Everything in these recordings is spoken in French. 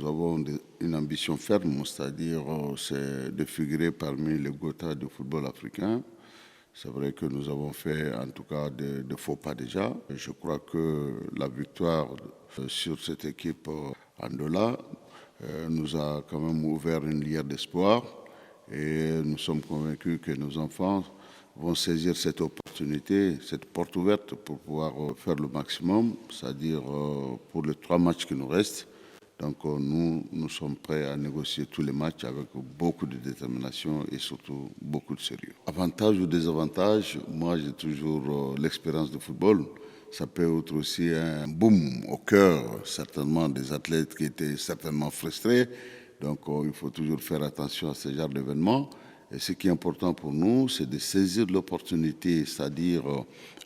nous avons une ambition ferme, c'est-à-dire c'est de figurer parmi les Gothas du football africain. C'est vrai que nous avons fait en tout cas de faux pas déjà. Je crois que la victoire sur cette équipe Andola nous a quand même ouvert une lueur d'espoir et nous sommes convaincus que nos enfants vont saisir cette opportunité, cette porte ouverte pour pouvoir faire le maximum, c'est-à-dire pour les 3 matchs qui nous restent. Donc nous sommes prêts à négocier tous les matchs avec beaucoup de détermination et surtout beaucoup de sérieux. Avantages ou désavantages, moi j'ai toujours l'expérience de football. Ça peut être aussi un boom au cœur, certainement, des athlètes qui étaient certainement frustrés. Donc il faut toujours faire attention à ce genre d'événements. Et ce qui est important pour nous, c'est de saisir l'opportunité, c'est-à-dire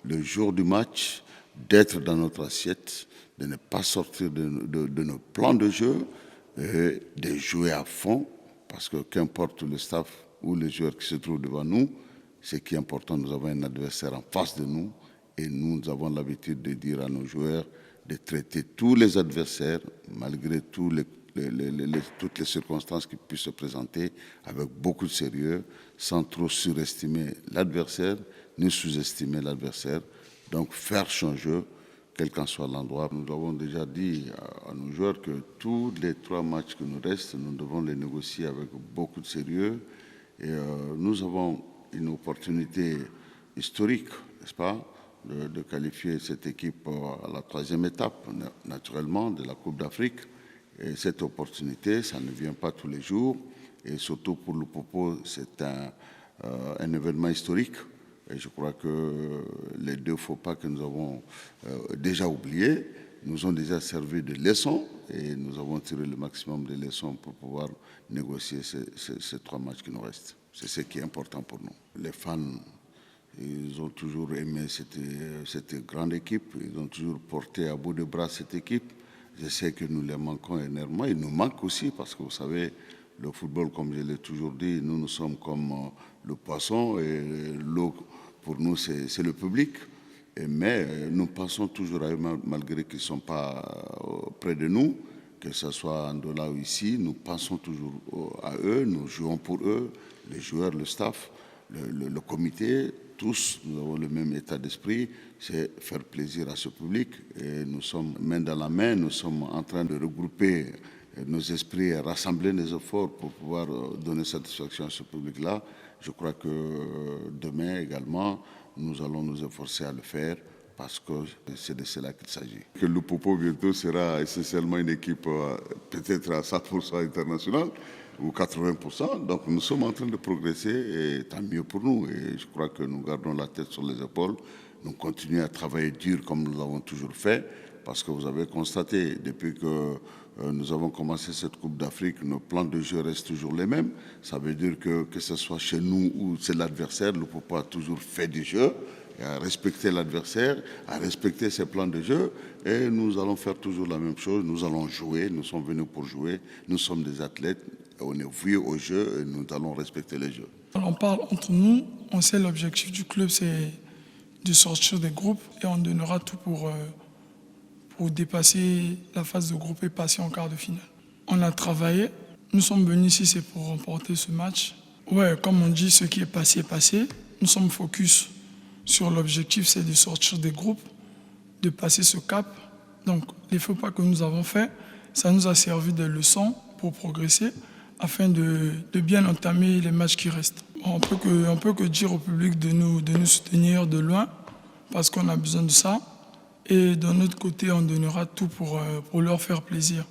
le jour du match, d'être dans notre assiette, de ne pas sortir de nos plans de jeu, et de jouer à fond, parce que qu'importe le staff ou les joueurs qui se trouvent devant nous, ce qui est important, nous avons un adversaire en face de nous, et nous avons l'habitude de dire à nos joueurs de traiter tous les adversaires, malgré toutes les circonstances qui puissent se présenter, avec beaucoup de sérieux, sans trop surestimer l'adversaire, ni sous-estimer l'adversaire. Donc faire son jeu, quel qu'en soit l'endroit. Nous avons déjà dit à nos joueurs que tous les 3 matchs qui nous restent, nous devons les négocier avec beaucoup de sérieux. Et nous avons une opportunité historique, n'est-ce pas, de qualifier cette équipe à la 3e étape, naturellement, de la Coupe d'Afrique. Et cette opportunité, ça ne vient pas tous les jours. Et surtout pour le Popo, c'est un événement historique. Et je crois que les 2 faux pas que nous avons déjà oubliés nous ont déjà servi de leçon. Et nous avons tiré le maximum de leçons pour pouvoir négocier ces 3 matchs qui nous restent. C'est ce qui est important pour nous. Les fans, ils ont toujours aimé cette grande équipe. Ils ont toujours porté à bout de bras cette équipe. Je sais que nous les manquons énormément. Ils nous manquent aussi parce que vous savez, le football, comme je l'ai toujours dit, nous sommes comme le poisson et l'eau, pour nous, c'est le public. Mais nous pensons toujours à eux, malgré qu'ils ne sont pas près de nous, que ce soit en Andola ou ici, nous pensons toujours à eux, nous jouons pour eux, les joueurs, le staff, le comité, tous, nous avons le même état d'esprit, c'est faire plaisir à ce public. Et nous sommes main dans la main, nous sommes en train de regrouper nos esprits et rassembler nos efforts pour pouvoir donner satisfaction à ce public-là. Je crois que demain également, nous allons nous efforcer à le faire parce que c'est de cela qu'il s'agit. Que le Popo bientôt sera essentiellement une équipe peut-être à 100% internationale ou 80%. Donc nous sommes en train de progresser et tant mieux pour nous. Et je crois que nous gardons la tête sur les épaules. Nous continuons à travailler dur comme nous l'avons toujours fait. Parce que vous avez constaté, depuis que nous avons commencé cette Coupe d'Afrique, nos plans de jeu restent toujours les mêmes. Ça veut dire que ce soit chez nous ou c'est l'adversaire, le Popo a toujours fait du jeu, et à respecter l'adversaire, à respecter ses plans de jeu. Et nous allons faire toujours la même chose. Nous allons jouer, nous sommes venus pour jouer. Nous sommes des athlètes, on est voués au jeu et nous allons respecter les jeux. On parle entre nous, on sait l'objectif du club, c'est de sortir des groupes et on donnera tout pour dépasser la phase de groupe et passer en quart de finale. On a travaillé, nous sommes venus ici, c'est pour remporter ce match. Ouais, comme on dit, ce qui est passé est passé. Nous sommes focus sur l'objectif, c'est de sortir des groupes, de passer ce cap. Donc, les faux pas que nous avons faits, ça nous a servi de leçon pour progresser afin de bien entamer les matchs qui restent. On peut que dire au public de nous soutenir de loin parce qu'on a besoin de ça. Et d'un autre côté, on donnera tout pour leur faire plaisir.